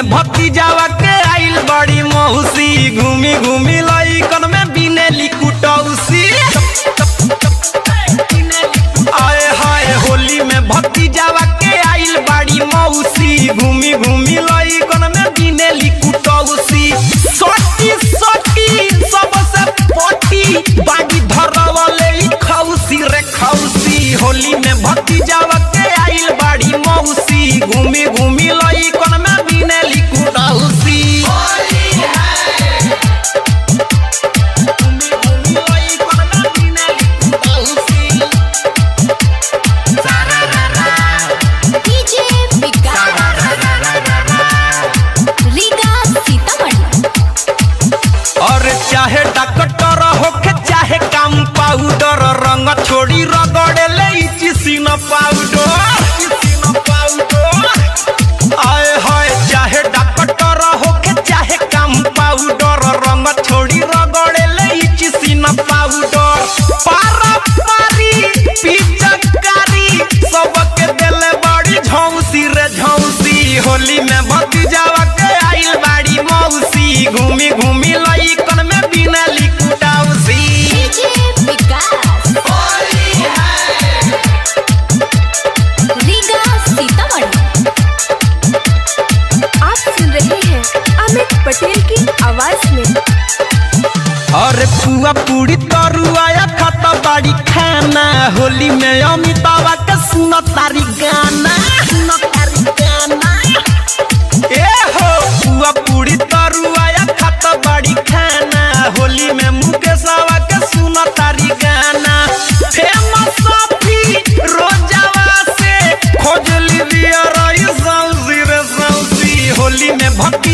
भतीजावा के आइल बड़ी मौसी घूमी घूमी लइकन में बिनेली कुटौसी। आए हाय होली में भतीजावा के आइल बड़ी मौसी घूमी घूमी लइकन में बिनेली कुटौसी। सोटी सोटी सबसे पोटी बागी धरवले खौसी रे खौसी। होली में भतीजावा के आइल बड़ी मौसी घूमी घूमी लइकन में बिनेली कुटौसी। चाहे डॉक्टर होके चाहे काम पाउडर रंग छोड़ी रगड़े ले चिसिन पाउडर। आए हाय चाहे डॉक्टर होके चाहे काम पाउडर रंग छोड़ी रगड़े ले चिसिन पाउडर। पारा पारी पिचकारी सबके देले बड़ी झौसी रे झौसी। होली में भतीजावा के आइल बाड़ी मौसी घूमी घूमी लइकन में बिनेली कुटौसी। आप सुन रहे हैं अमित पटेल की आवाज में। अरे पुआ पूरी तरुआ खाता बाड़ी खाना होली में अमितावा के सुनो तारी गाना। ए हो पुआ पूरी तरुआ खाता बाड़ी खाना होली में मुकेशवा के सुनो तारी गाना। फेमस सफी रोजावा से खोजली दिया रही सौसी रे सौसी। होली में भक्ति